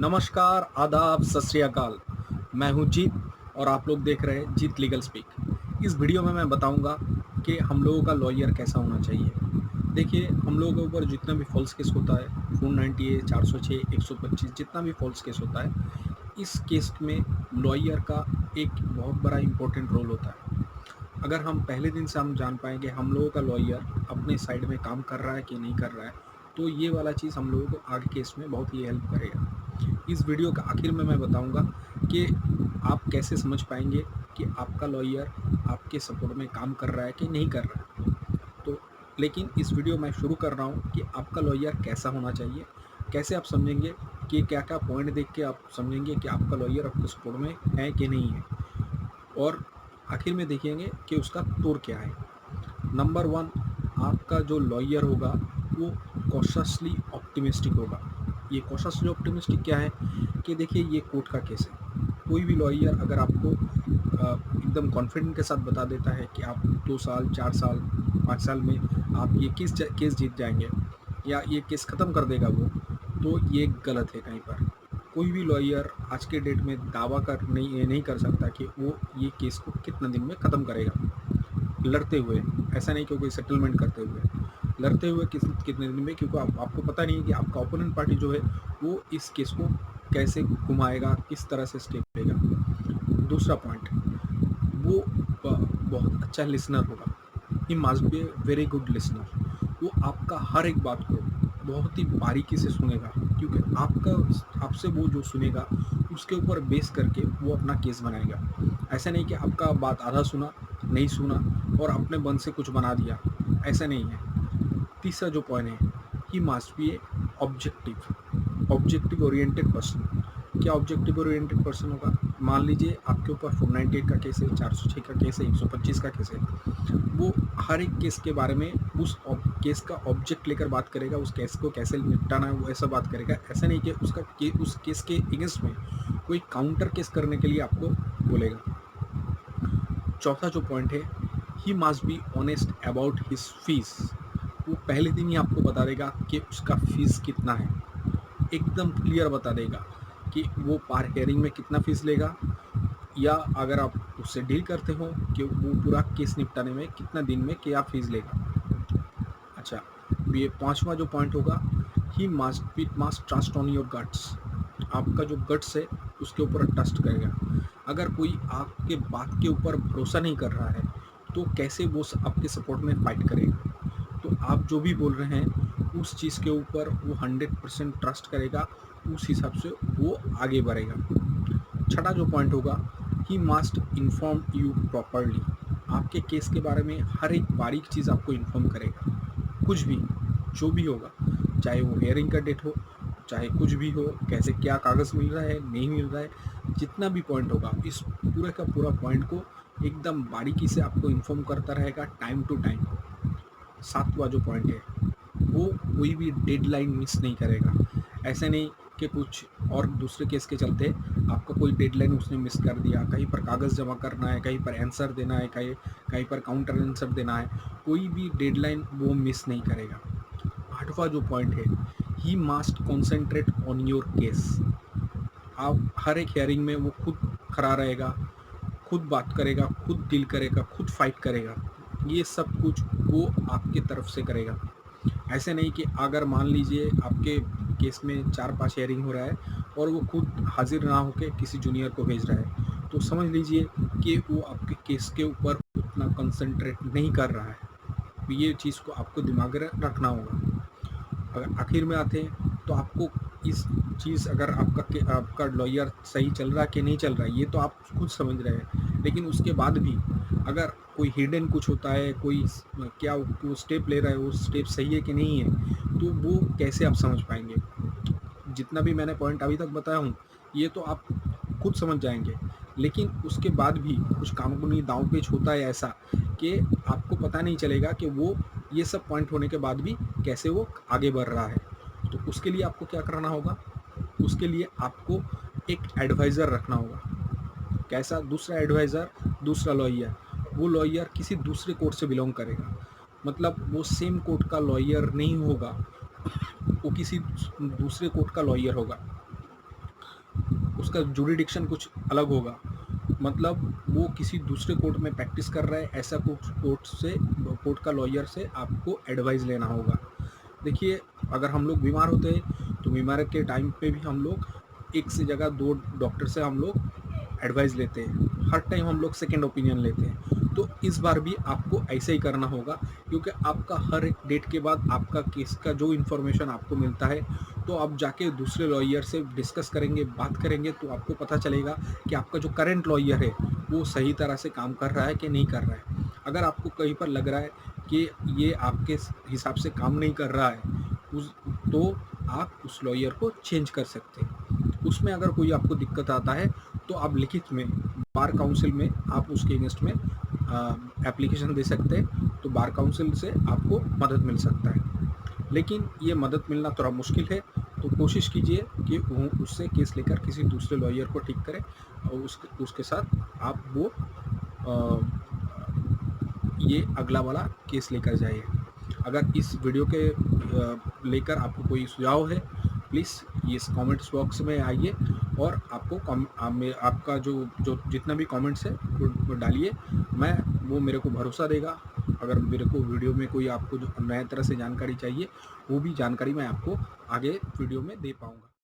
नमस्कार, आदाब, सत श्री अकाल। मैं हूँ जीत और आप लोग देख रहे हैं जीत लीगल स्पीक। इस वीडियो में मैं बताऊँगा कि हम लोगों का लॉयर कैसा होना चाहिए। देखिए, हम लोगों के ऊपर जितना भी फ़ॉल्स केस होता है, 498, 406, 125 जितना भी फ़ॉल्स केस होता है, इस केस में लॉयर का एक बहुत बड़ा इम्पोर्टेंट रोल होता है। अगर हम पहले दिन से हम जान पाएँ कि हम लोगों का लॉयर अपने साइड में काम कर रहा है कि नहीं कर रहा है, तो ये वाला चीज़ हम लोगों को आगे केस में बहुत ही हेल्प करेगा। इस वीडियो के आखिर में मैं बताऊंगा कि आप कैसे समझ पाएंगे कि आपका लॉयर आपके सपोर्ट में काम कर रहा है कि नहीं कर रहा है। तो लेकिन इस वीडियो में शुरू कर रहा हूँ कि आपका लॉयर कैसा होना चाहिए, कैसे आप समझेंगे कि क्या क्या पॉइंट देख के आप समझेंगे कि आपका लॉयर आपके सपोर्ट में है कि नहीं है, और आखिर में देखेंगे कि उसका तोड़ क्या है। नंबर वन, आपका जो लॉयर होगा वो कॉशसली ऑप्टिमिस्टिक होगा। ये कॉशसली ऑप्टिमिस्टिक क्या है कि देखिए, ये कोर्ट का केस है। कोई भी लॉयर अगर आपको एकदम कॉन्फिडेंट के साथ बता देता है कि आप 2 साल, 4 साल, 5 साल में आप ये केस जीत जाएंगे या ये केस ख़त्म कर देगा वो, तो ये गलत है कहीं पर। कोई भी लॉयर आज के डेट में दावा कर नहीं कर सकता कि वो ये केस को कितने दिन में ख़त्म करेगा लड़ते हुए। ऐसा नहीं कि कोई सेटलमेंट करते हुए, लड़ते हुए कितने दिन में, क्योंकि आपको पता नहीं है कि आपका ओपोनेंट पार्टी जो है वो इस केस को कैसे घुमाएगा, किस तरह से स्टेप लेगा। दूसरा पॉइंट, वो बहुत अच्छा लिसनर होगा। He must be a very good listener. वो आपका हर एक बात को बहुत ही बारीकी से सुनेगा, क्योंकि आपसे वो जो सुनेगा उसके ऊपर बेस करके वो अपना केस बनाएगा। ऐसा नहीं कि आपका बात आधा सुना, नहीं सुना और अपने मन से कुछ बना दिया, ऐसा नहीं है। तीसरा जो पॉइंट है, he must be A objective oriented person. क्या ऑब्जेक्टिव ओरिएंटेड पर्सन होगा? मान लीजिए आपके ऊपर 498 का केस है, 406 का केस है, 125 का केस है। वो हर एक केस के बारे में उस केस का ऑब्जेक्ट लेकर बात करेगा, उस केस को कैसे निपटाना है वो ऐसा बात करेगा। ऐसा नहीं कि उस केस के अगेंस्ट में कोई काउंटर केस करने के लिए आपको बोलेगा। चौथा जो पॉइंट है, he must be honest about his fees. वो पहले दिन ही आपको बता देगा कि उसका फीस कितना है, एकदम क्लियर बता देगा कि वो पर हेयरिंग में कितना फीस लेगा, या अगर आप उससे डील करते हो कि वो पूरा केस निपटाने में कितना दिन में क्या फीस लेगा। अच्छा, ये पांचवा जो पॉइंट होगा, he must trust on your guts. आपका जो गट्स है उसके ऊपर ट्रस्ट करेगा। अगर कोई आपके बात के ऊपर भरोसा नहीं कर रहा है तो कैसे वो आपके सपोर्ट में फाइट करेगा। तो आप जो भी बोल रहे हैं उस चीज़ के ऊपर वो 100% ट्रस्ट करेगा, उस हिसाब से वो आगे बढ़ेगा। छठा जो पॉइंट होगा, he must inform you properly. आपके केस के बारे में हर एक बारीक चीज़ आपको इन्फॉर्म करेगा। कुछ भी, जो भी होगा, चाहे वो हेयरिंग का डेट हो, चाहे कुछ भी हो, कैसे क्या कागज़ मिल रहा है नहीं मिल रहा है, जितना भी पॉइंट होगा इस पूरे का पूरा पॉइंट को एकदम बारीकी से आपको इन्फॉर्म करता रहेगा टाइम टू टाइम। सातवां जो पॉइंट है, वो कोई भी डेडलाइन मिस नहीं करेगा। ऐसे नहीं कि कुछ और दूसरे केस के चलते आपका कोई डेडलाइन उसने मिस कर दिया, कहीं पर कागज़ जमा करना है, कहीं पर आंसर देना है, कहीं कहीं पर काउंटर आंसर देना है, कोई भी डेडलाइन वो मिस नहीं करेगा। आठवां जो पॉइंट है, he must concentrate on your case. आप हर एक हेयरिंग में वो खुद खड़ा रहेगा, खुद बात करेगा, खुद डील करेगा, खुद फाइट करेगा। ये सब कुछ वो आपके तरफ से करेगा। ऐसे नहीं कि अगर मान लीजिए आपके केस में 4-5 हेयरिंग हो रहा है और वो खुद हाजिर ना होकर किसी जूनियर को भेज रहा है, तो समझ लीजिए कि वो आपके केस के ऊपर उतना कंसंट्रेट नहीं कर रहा है। तो ये चीज़ को आपको दिमाग में रखना होगा। अगर आखिर में आते हैं तो आपको इस चीज़, अगर आपका लॉयर सही चल रहा है कि नहीं चल रहा है ये तो आप खुद समझ रहे हैं, लेकिन उसके बाद भी अगर कोई हिडन कुछ होता है, कोई क्या वो स्टेप ले रहा है वो स्टेप सही है कि नहीं है, तो वो कैसे आप समझ पाएंगे। जितना भी मैंने पॉइंट अभी तक बताया हूँ ये तो आप खुद समझ जाएंगे, लेकिन उसके बाद भी कुछ कानूनी दांव पेच होता है ऐसा कि आपको पता नहीं चलेगा कि वो ये सब पॉइंट होने के बाद भी कैसे वो आगे बढ़ रहा है। तो उसके लिए आपको क्या करना होगा, उसके लिए आपको एक एडवाइज़र रखना होगा। कैसा? दूसरा एडवाइज़र, दूसरा लॉयर। वो लॉयर किसी दूसरे कोर्ट से बिलोंग करेगा, मतलब वो सेम कोर्ट का लॉयर नहीं होगा, वो किसी दूसरे कोर्ट का लॉयर होगा। उसका जुरिडिक्शन कुछ अलग होगा, मतलब वो किसी दूसरे कोर्ट में प्रैक्टिस कर रहा है, ऐसा कोर्ट का लॉयर से आपको एडवाइस लेना होगा। देखिए, अगर हम लोग बीमार होते हैं तो बीमार के टाइम पे भी हम लोग एक से जगह 2 डॉक्टर से हम लोग एडवाइस लेते हैं, हर टाइम हम लोग सेकंड ओपिनियन लेते हैं। तो इस बार भी आपको ऐसे ही करना होगा, क्योंकि आपका हर एक डेट के बाद आपका केस का जो इन्फॉर्मेशन आपको मिलता है, तो आप जाके दूसरे लॉयर से डिस्कस करेंगे, बात करेंगे, तो आपको पता चलेगा कि आपका जो करंट लॉयर है वो सही तरह से काम कर रहा है कि नहीं कर रहा है। अगर आपको कहीं पर लग रहा है कि ये आपके हिसाब से काम नहीं कर रहा है, उस तो आप उस लॉयर को चेंज कर सकते हैं। उसमें अगर कोई आपको दिक्कत आता है तो आप लिखित में बार काउंसिल में आप उसके अगेंस्ट में एप्लीकेशन दे सकते हैं, तो बार काउंसिल से आपको मदद मिल सकता है। लेकिन ये मदद मिलना थोड़ा मुश्किल है, तो कोशिश कीजिए कि वो उससे केस लेकर किसी दूसरे लॉयर को ठीक करें और उसके साथ आप वो ये अगला वाला केस लेकर जाइए। अगर इस वीडियो के लेकर आपको कोई सुझाव है, प्लीज़ इस कमेंट्स बॉक्स में आइए और आपका जो जितना भी कमेंट्स है वो डालिए। वो मेरे को भरोसा देगा, अगर मेरे को वीडियो में कोई आपको जो नए तरह से जानकारी चाहिए, वो भी जानकारी मैं आपको आगे वीडियो में दे पाऊँगा।